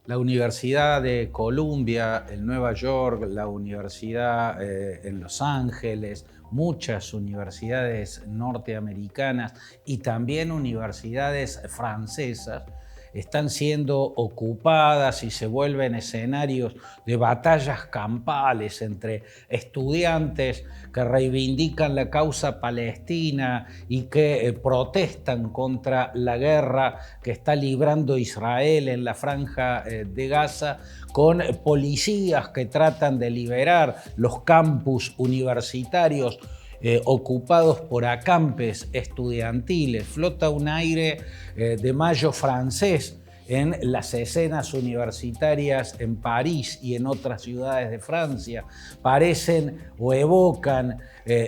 La Universidad de Columbia en Nueva York, la Universidad en Los Ángeles, muchas universidades norteamericanas y también universidades francesas están siendo ocupadas y se vuelven escenarios de batallas campales entre estudiantes que reivindican la causa palestina y que protestan contra la guerra que está librando Israel en la franja de Gaza, con policías que tratan de liberar los campus universitarios ocupados por acampes estudiantiles. Flota un aire de mayo francés en las escenas universitarias en París y en otras ciudades de Francia. Parecen o evocan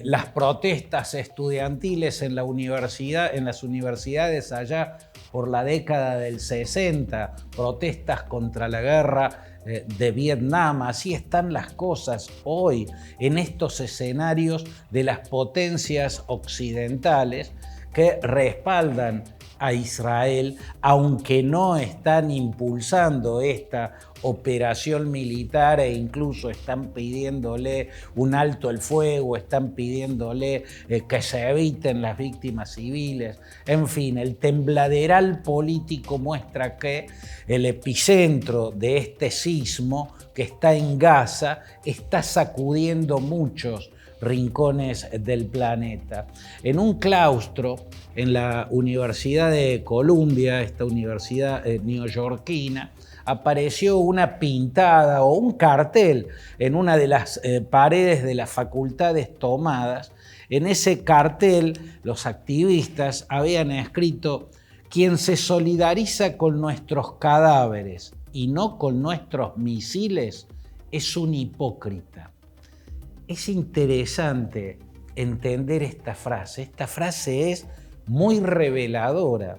las protestas estudiantiles en las universidades allá por la década del 60, protestas contra la guerra de Vietnam. Así están las cosas hoy en estos escenarios de las potencias occidentales que respaldan a Israel, aunque no están impulsando esta operación militar e incluso están pidiéndole un alto el fuego, están pidiéndole que se eviten las víctimas civiles. En fin, el tembladeral político muestra que el epicentro de este sismo que está en Gaza está sacudiendo muchos rincones del planeta. En un claustro, en la Universidad de Columbia, esta universidad neoyorquina, apareció una pintada o un cartel en una de las paredes de las facultades tomadas. En ese cartel, los activistas habían escrito: quien se solidariza con nuestros cadáveres y no con nuestros misiles es un hipócrita. Es interesante entender esta frase. Esta frase es muy reveladora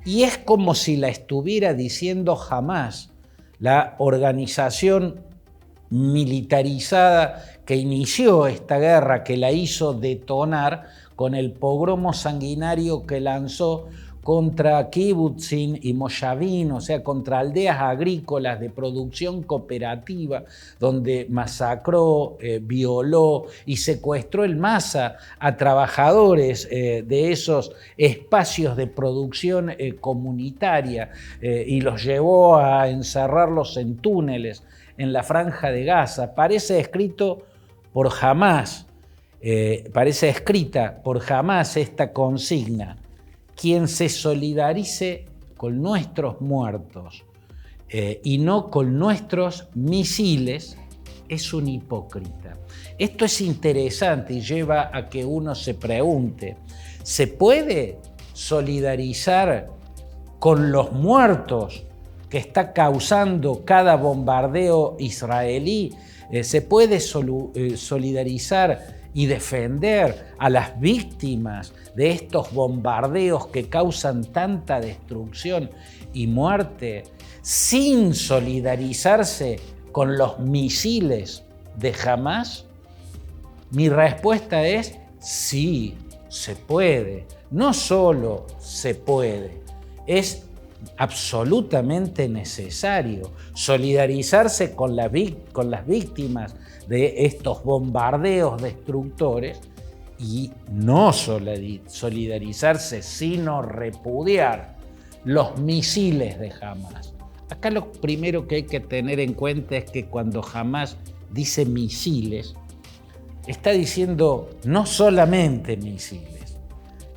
y es como si la estuviera diciendo Hamás, la organización militarizada que inició esta guerra, que la hizo detonar con el pogromo sanguinario que lanzó contra kibbutzim y moshavim, o sea, contra aldeas agrícolas de producción cooperativa, donde masacró, violó y secuestró en masa a trabajadores de esos espacios de producción comunitaria y los llevó a encerrarlos en túneles en la franja de Gaza. Parece escrita por Hamás esta consigna: quien se solidarice con nuestros muertos y no con nuestros misiles es un hipócrita. Esto es interesante y lleva a que uno se pregunte: ¿se puede solidarizar con los muertos que está causando cada bombardeo israelí? ¿Se puede solidarizar y defender a las víctimas de estos bombardeos que causan tanta destrucción y muerte sin solidarizarse con los misiles de Hamás? Mi respuesta es sí, se puede. No solo se puede, es absolutamente necesario solidarizarse con las víctimas de estos bombardeos destructores y no solidarizarse, sino repudiar los misiles de Hamás. Acá lo primero que hay que tener en cuenta es que cuando Hamás dice misiles, está diciendo no solamente misiles.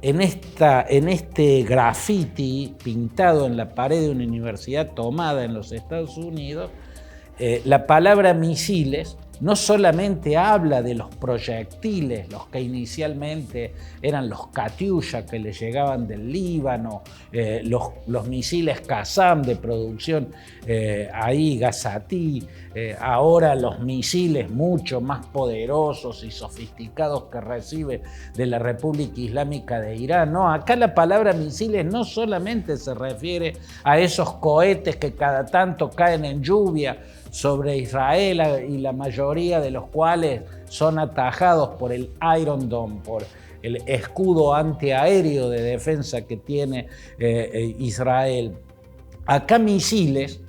En este graffiti pintado en la pared de una universidad tomada en los Estados Unidos, la palabra misiles no solamente habla de los proyectiles, los que inicialmente eran los Katyusha que le llegaban del Líbano, los misiles Qassam de producción ahí, Gazatí, ahora los misiles mucho más poderosos y sofisticados que recibe de la República Islámica de Irán. No, acá la palabra misiles no solamente se refiere a esos cohetes que cada tanto caen en lluvia sobre Israel y la mayoría de los cuales son atajados por el Iron Dome, por el escudo antiaéreo de defensa que tiene Israel. Acá misiles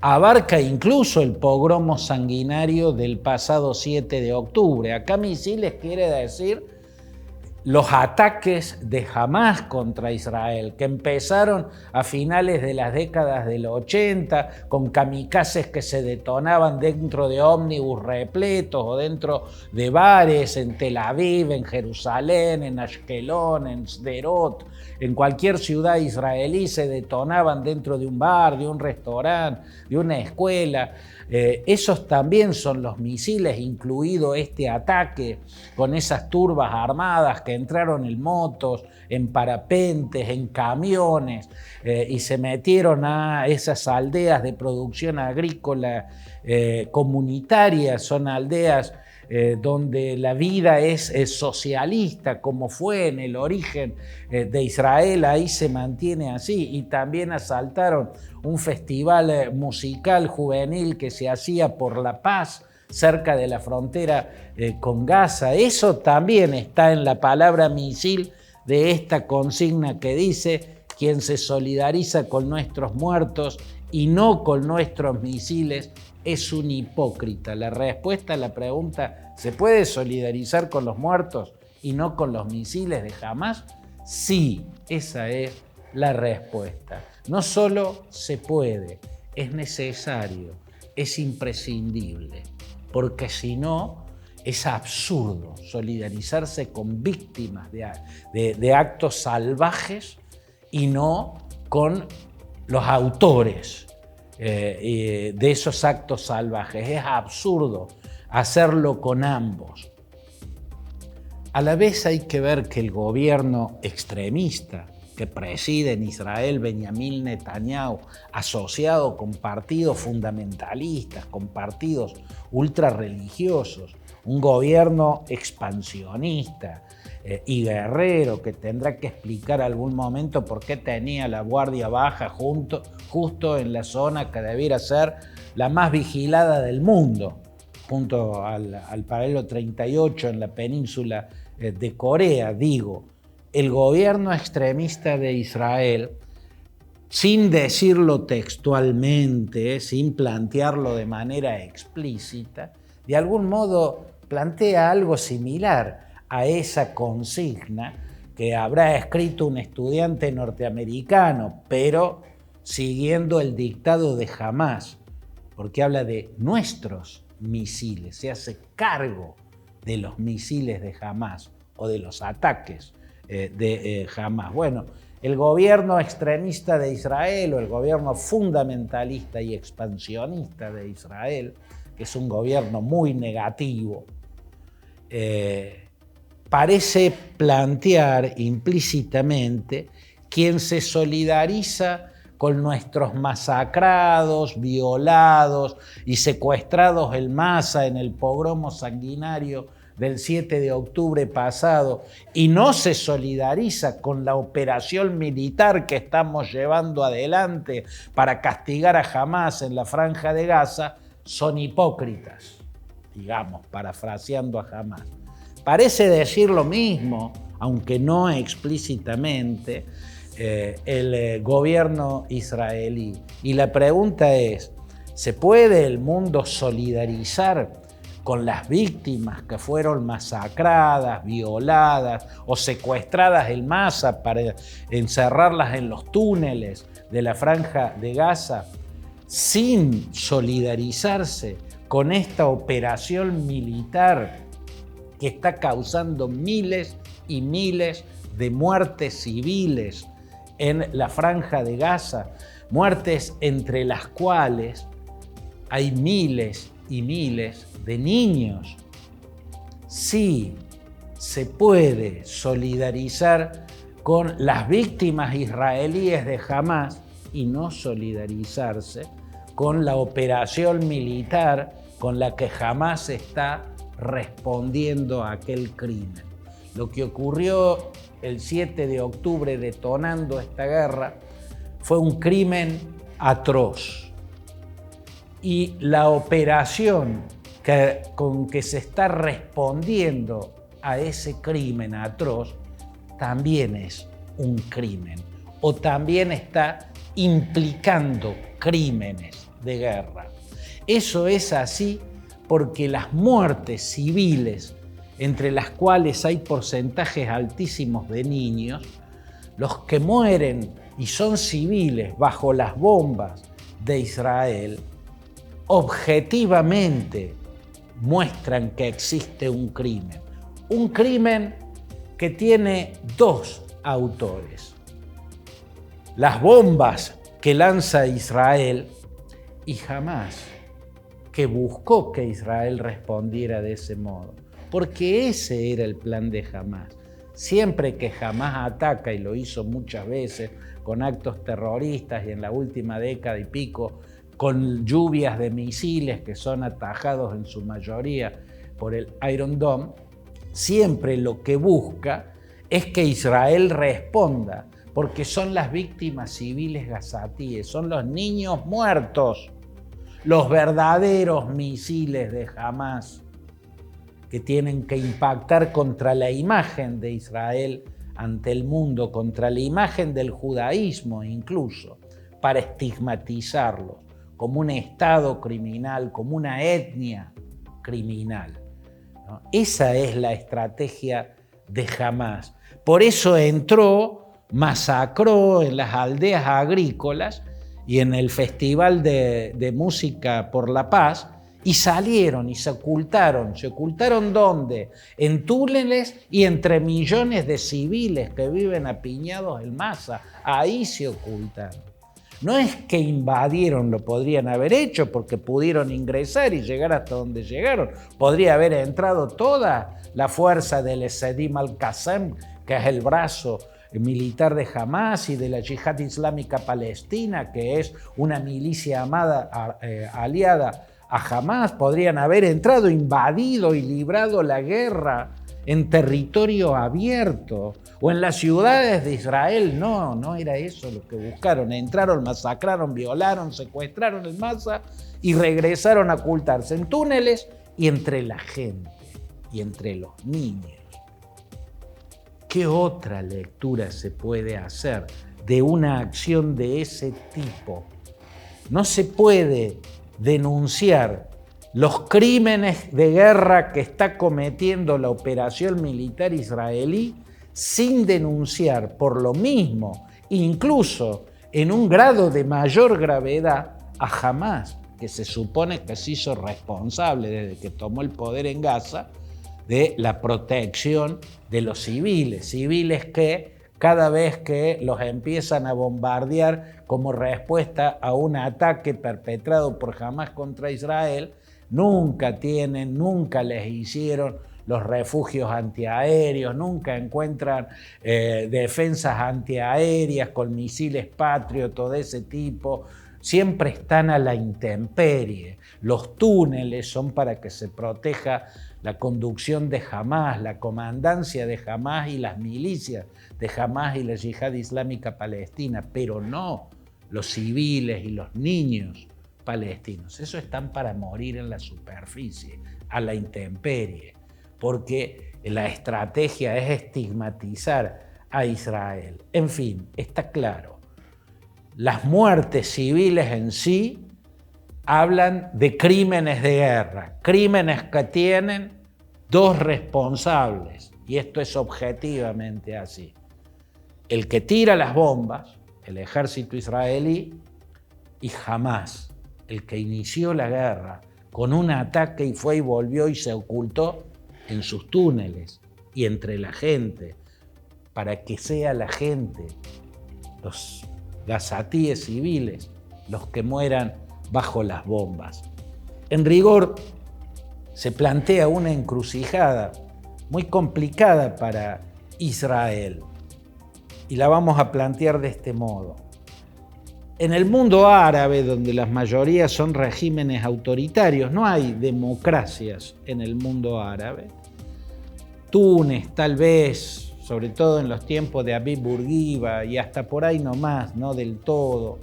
abarca incluso el pogromo sanguinario del pasado 7 de octubre. Acá misiles quiere decir los ataques de Hamás contra Israel, que empezaron a finales de las décadas del 80, con kamikazes que se detonaban dentro de ómnibus repletos o dentro de bares en Tel Aviv, en Jerusalén, en Ashkelon, en Sderot, en cualquier ciudad israelí se detonaban dentro de un bar, de un restaurante, de una escuela. Esos también son los misiles, incluido este ataque con esas turbas armadas que entraron en motos, en parapentes, en camiones y se metieron a esas aldeas de producción agrícola comunitaria. Son aldeas donde la vida es socialista, como fue en el origen de Israel, ahí se mantiene así. Y también asaltaron un festival musical juvenil que se hacía por la paz cerca de la frontera con Gaza. Eso también está en la palabra misil de esta consigna que dice: quien se solidariza con nuestros muertos y no con nuestros misiles es un hipócrita. La respuesta a la pregunta, ¿se puede solidarizar con los muertos y no con los misiles de Hamás? Sí, esa es la respuesta. No solo se puede, es necesario, es imprescindible, porque si no, es absurdo solidarizarse con víctimas de actos salvajes y no con los autores de esos actos salvajes. Es absurdo hacerlo con ambos. A la vez hay que ver que el gobierno extremista que preside en Israel Benjamín Netanyahu, asociado con partidos fundamentalistas, con partidos ultrarreligiosos, un gobierno expansionista y guerrero que tendrá que explicar algún momento por qué tenía la guardia baja justo en la zona que debiera ser la más vigilada del mundo, junto al paralelo 38 en la península de Corea. Digo, el gobierno extremista de Israel, sin decirlo textualmente, sin plantearlo de manera explícita, de algún modo plantea algo similar a esa consigna que habrá escrito un estudiante norteamericano, pero siguiendo el dictado de Hamás, porque habla de nuestros misiles, se hace cargo de los misiles de Hamás o de los ataques de Hamás. Bueno, el gobierno extremista de Israel o el gobierno fundamentalista y expansionista de Israel, que es un gobierno muy negativo, parece plantear implícitamente: quien se solidariza con nuestros masacrados, violados y secuestrados en masa en el pogromo sanguinario del 7 de octubre pasado y no se solidariza con la operación militar que estamos llevando adelante para castigar a Hamás en la Franja de Gaza, son hipócritas, digamos, parafraseando a Hamás. Parece decir lo mismo, aunque no explícitamente, el gobierno israelí. Y la pregunta es: ¿se puede el mundo solidarizar con las víctimas que fueron masacradas, violadas o secuestradas en masa para encerrarlas en los túneles de la Franja de Gaza, sin solidarizarse con esta operación militar que está causando miles y miles de muertes civiles en la Franja de Gaza, muertes entre las cuales hay miles y miles de niños? Sí, se puede solidarizar con las víctimas israelíes de Hamás y no solidarizarse con la operación militar con la que Hamás está respondiendo a aquel crimen. Lo que ocurrió el 7 de octubre detonando esta guerra fue un crimen atroz. Y la operación con que se está respondiendo a ese crimen atroz también es un crimen, o también está implicando crímenes de guerra. Eso es así porque las muertes civiles, entre las cuales hay porcentajes altísimos de niños, los que mueren y son civiles bajo las bombas de Israel, objetivamente muestran que existe un crimen. Un crimen que tiene dos autores. Las bombas que lanza Israel y Hamás, que buscó que Israel respondiera de ese modo. Porque ese era el plan de Hamás. Siempre que Hamás ataca, y lo hizo muchas veces, con actos terroristas y en la última década y pico, con lluvias de misiles que son atajados en su mayoría por el Iron Dome, siempre lo que busca es que Israel responda, porque son las víctimas civiles gazatíes, son los niños muertos, los verdaderos misiles de Hamás que tienen que impactar contra la imagen de Israel ante el mundo, contra la imagen del judaísmo incluso, para estigmatizarlo como un estado criminal, como una etnia criminal, ¿no? Esa es la estrategia de Hamás. Por eso entró, masacró en las aldeas agrícolas y en el Festival de Música por la Paz, y salieron y se ocultaron. ¿Se ocultaron dónde? En túneles y entre millones de civiles que viven apiñados en masa. Ahí se ocultaron. No es que invadieron, lo podrían haber hecho porque pudieron ingresar y llegar hasta donde llegaron. Podría haber entrado toda la fuerza del Esedim al-Qassem, que es el brazo militar de Hamás, y de la Yihad Islámica Palestina, que es una milicia aliada a Hamás. Podrían haber entrado, invadido y librado la guerra en territorio abierto o en las ciudades de Israel. No era eso lo que buscaron. Entraron, masacraron, violaron, secuestraron en masa y regresaron a ocultarse en túneles y entre la gente y entre los niños. ¿Qué otra lectura se puede hacer de una acción de ese tipo? No se puede denunciar los crímenes de guerra que está cometiendo la operación militar israelí sin denunciar por lo mismo, incluso en un grado de mayor gravedad, a Hamás, que se supone que se hizo responsable desde que tomó el poder en Gaza de la protección de los civiles que cada vez que los empiezan a bombardear como respuesta a un ataque perpetrado por Hamás contra Israel, nunca les hicieron los refugios antiaéreos, nunca encuentran defensas antiaéreas con misiles Patriot, todo de ese tipo. Siempre están a la intemperie. Los túneles son para que se proteja la conducción de Hamás, la comandancia de Hamás y las milicias de Hamás y la Yihad Islámica Palestina, pero no los civiles y los niños palestinos. Eso están para morir en la superficie, a la intemperie, porque la estrategia es estigmatizar a Israel. En fin, está claro. Las muertes civiles en sí hablan de crímenes de guerra, crímenes que tienen dos responsables, y esto es objetivamente así. El que tira las bombas, el ejército israelí, y Hamás, el que inició la guerra con un ataque y fue y volvió y se ocultó en sus túneles y entre la gente, para que sea la gente, los gazatíes civiles, los que mueran bajo las bombas. En rigor, se plantea una encrucijada muy complicada para Israel, y la vamos a plantear de este modo. En el mundo árabe, donde las mayorías son regímenes autoritarios, no hay democracias en el mundo árabe. Túnez, tal vez, sobre todo en los tiempos de Habib Bourguiba y hasta por ahí nomás, no del todo,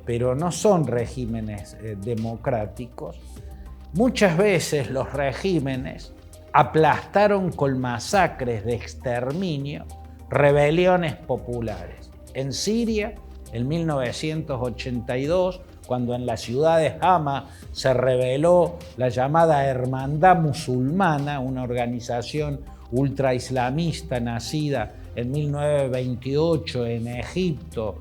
pero no son regímenes democráticos. Muchas veces los regímenes aplastaron con masacres de exterminio rebeliones populares. En Siria, en 1982, cuando en la ciudad de Hama se rebeló la llamada Hermandad Musulmana, una organización ultraislamista nacida en 1928 en Egipto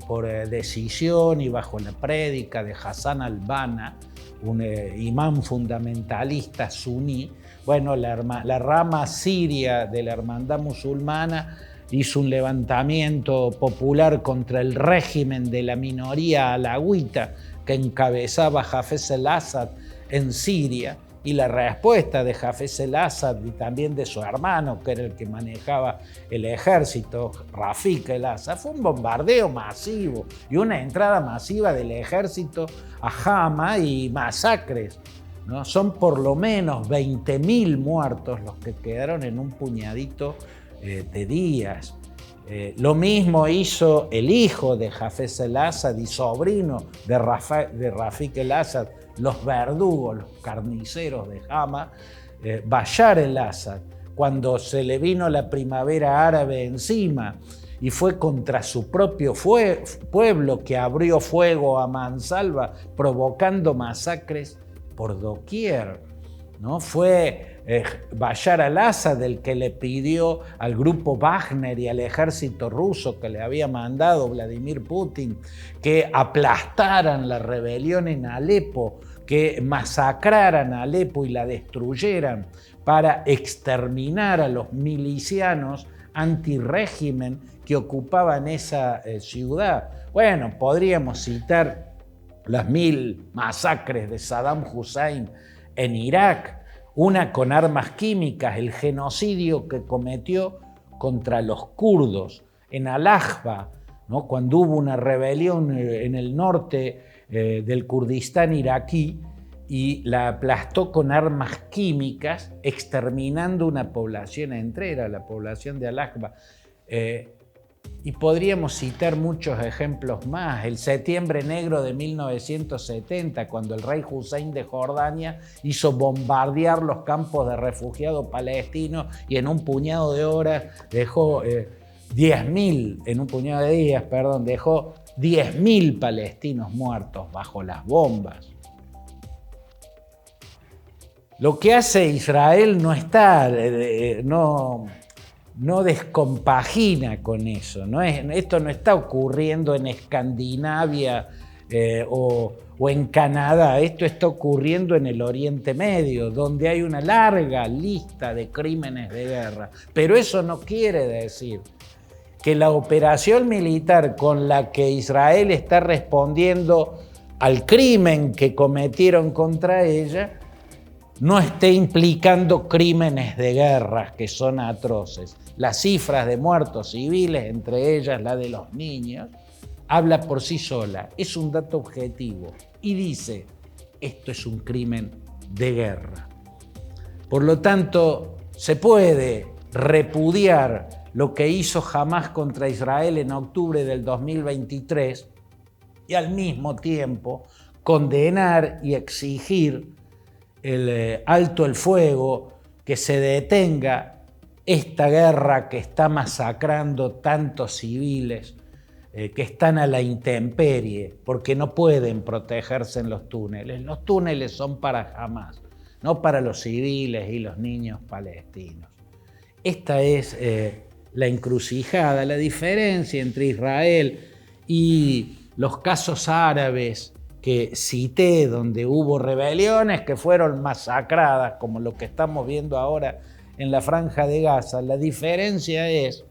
por decisión y bajo la prédica de Hassan al-Banna, un imán fundamentalista suní. Bueno, la rama siria de la Hermandad Musulmana hizo un levantamiento popular contra el régimen de la minoría alawita que encabezaba Hafez el-Assad en Siria, y la respuesta de Hafez el-Assad y también de su hermano, que era el que manejaba el ejército, Rafik el-Assad, fue un bombardeo masivo y una entrada masiva del ejército a Hama y masacres, ¿no? Son por lo menos 20.000 muertos los que quedaron en un puñadito de días. Lo mismo hizo el hijo de Hafez el-Assad y sobrino de Rafik el-Assad, los verdugos, los carniceros de Hama, Bashar el-Assad, cuando se le vino la primavera árabe encima y fue contra su propio pueblo que abrió fuego a mansalva, provocando masacres por doquier, ¿no? Fue Bashar al-Assad el que le pidió al grupo Wagner y al ejército ruso que le había mandado Vladimir Putin que aplastaran la rebelión en Alepo, que masacraran a Alepo y la destruyeran para exterminar a los milicianos antirrégimen que ocupaban esa ciudad. Bueno, podríamos citar las 1000 masacres de Saddam Hussein en Irak, una con armas químicas, el genocidio que cometió contra los kurdos en Al-Ahba, ¿no? Cuando hubo una rebelión en el norte del Kurdistán iraquí y la aplastó con armas químicas, exterminando una población entera, la población de Al-Ahba. Y podríamos citar muchos ejemplos más. El Septiembre Negro de 1970, cuando el rey Hussein de Jordania hizo bombardear los campos de refugiados palestinos y en un puñado de horas dejó 10.000, en un puñado de días, perdón, dejó 10.000 palestinos muertos bajo las bombas. Lo que hace Israel no está, no descompagina con eso, esto no está ocurriendo en Escandinavia o en Canadá, esto está ocurriendo en el Oriente Medio, donde hay una larga lista de crímenes de guerra. Pero eso no quiere decir que la operación militar con la que Israel está respondiendo al crimen que cometieron contra ella no esté implicando crímenes de guerra que son atroces. Las cifras de muertos civiles, entre ellas la de los niños, habla por sí sola, es un dato objetivo y dice, esto es un crimen de guerra. Por lo tanto, se puede repudiar lo que hizo Hamás contra Israel en octubre del 2023 y al mismo tiempo condenar y exigir el alto el fuego, que se detenga esta guerra que está masacrando tantos civiles que están a la intemperie porque no pueden protegerse en los túneles. Los túneles son para Hamás, no para los civiles y los niños palestinos. Esta es la encrucijada, la diferencia entre Israel y los casos árabes que cité, donde hubo rebeliones que fueron masacradas, como lo que estamos viendo ahora en la Franja de Gaza. La diferencia es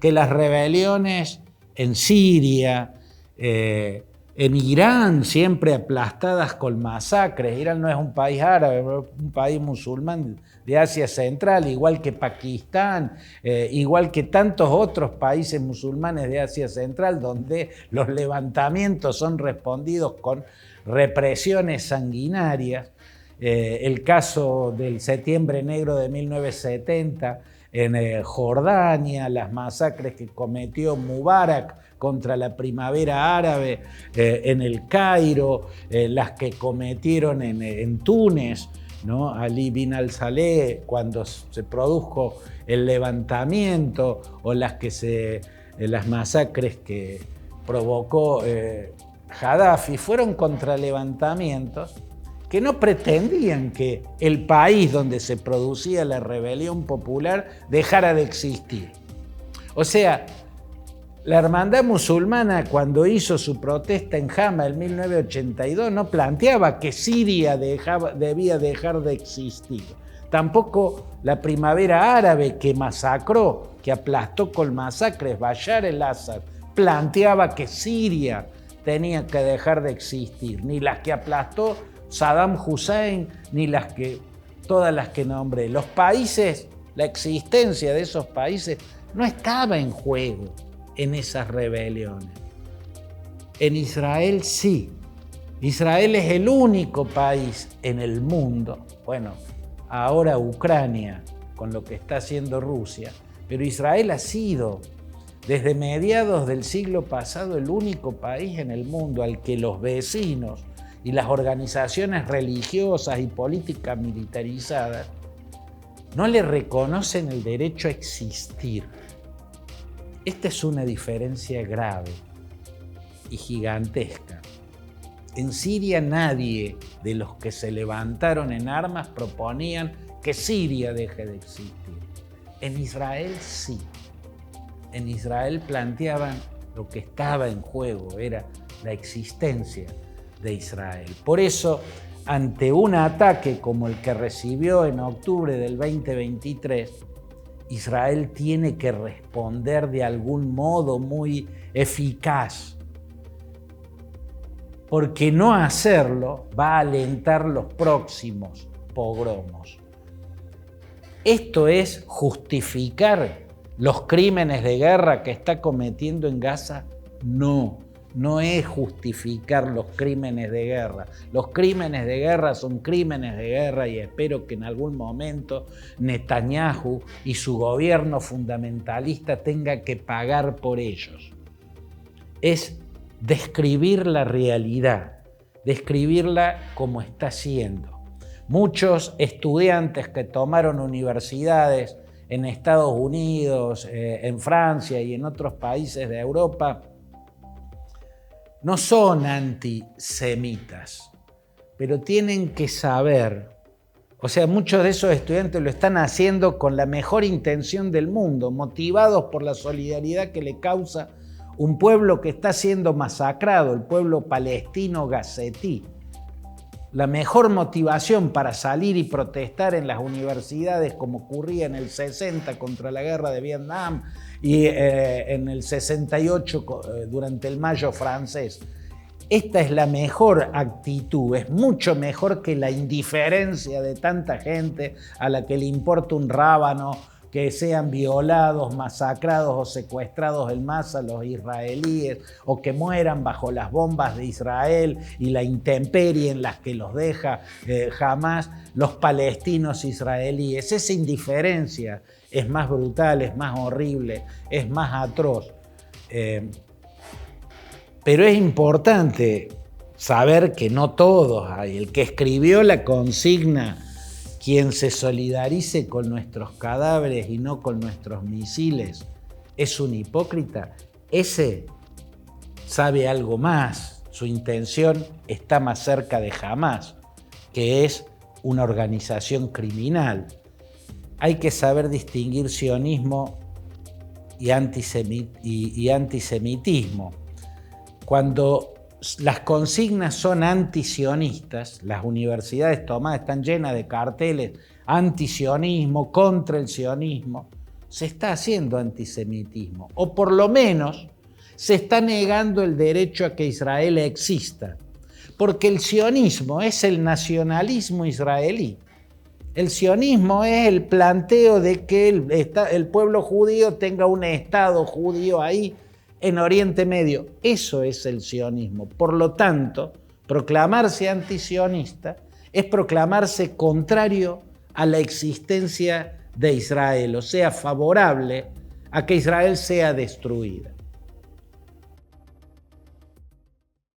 que las rebeliones en Siria, en Irán, siempre aplastadas con masacres. Irán no es un país árabe, es un país musulmán de Asia Central, igual que Pakistán, igual que tantos otros países musulmanes de Asia Central, donde los levantamientos son respondidos con represiones sanguinarias. El caso del Septiembre Negro de 1970 en Jordania, las masacres que cometió Mubarak contra la primavera árabe en el Cairo, las que cometieron en Túnez, ¿no? Ali bin al-Saleh cuando se produjo el levantamiento, o las masacres que provocó Gaddafi fueron contralevantamientos que no pretendían que el país donde se producía la rebelión popular dejara de existir. O sea, la Hermandad Musulmana, cuando hizo su protesta en Hama en 1982, no planteaba que Siria debía dejar de existir. Tampoco la Primavera Árabe, que masacró, que aplastó con masacres Bashar el-Assad, planteaba que Siria tenía que dejar de existir, ni las que aplastó Saddam Hussein, ni todas las que nombré. Los países, la existencia de esos países no estaba en juego en esas rebeliones. En Israel sí. Israel es el único país en el mundo, bueno, ahora Ucrania, con lo que está haciendo Rusia, pero Israel ha sido, desde mediados del siglo pasado, el único país en el mundo al que los vecinos y las organizaciones religiosas y políticas militarizadas no le reconocen el derecho a existir. Esta es una diferencia grave y gigantesca. En Siria nadie de los que se levantaron en armas proponían que Siria deje de existir. En Israel sí. En Israel planteaban lo que estaba en juego, era la existencia de Israel. Por eso, ante un ataque como el que recibió en octubre del 2023, Israel tiene que responder de algún modo muy eficaz, porque no hacerlo va a alentar los próximos pogromos. Esto es justificar los crímenes de guerra que está cometiendo en Gaza. No es justificar los crímenes de guerra. Los crímenes de guerra son crímenes de guerra y espero que en algún momento Netanyahu y su gobierno fundamentalista tenga que pagar por ellos. Es describir la realidad, describirla como está siendo. Muchos estudiantes que tomaron universidades en Estados Unidos, en Francia y en otros países de Europa, no son antisemitas, pero tienen que saber, o sea, muchos de esos estudiantes lo están haciendo con la mejor intención del mundo, motivados por la solidaridad que le causa un pueblo que está siendo masacrado, el pueblo palestino gazetí. La mejor motivación para salir y protestar en las universidades, como ocurría en el 60 contra la guerra de Vietnam y en el 68 durante el Mayo francés. Esta es la mejor actitud, es mucho mejor que la indiferencia de tanta gente a la que le importa un rábano que sean violados, masacrados o secuestrados en masa los israelíes, o que mueran bajo las bombas de Israel y la intemperie en las que los deja Hamás los palestinos israelíes. Esa indiferencia es más brutal, es más horrible, es más atroz. Pero es importante saber que no todos hay. El que escribió la consigna "Quien se solidarice con nuestros cadáveres y no con nuestros misiles es un hipócrita", ese sabe algo más. Su intención está más cerca de Hamás, que es una organización criminal. Hay que saber distinguir sionismo y antisemitismo. Cuando las consignas son antisionistas, las universidades tomadas están llenas de carteles antisionismo, contra el sionismo, se está haciendo antisemitismo, o por lo menos se está negando el derecho a que Israel exista, porque el sionismo es el nacionalismo israelí. El sionismo es el planteo de que el pueblo judío tenga un estado judío ahí en Oriente Medio. Eso es el sionismo. Por lo tanto, proclamarse antisionista es proclamarse contrario a la existencia de Israel, o sea, favorable a que Israel sea destruida.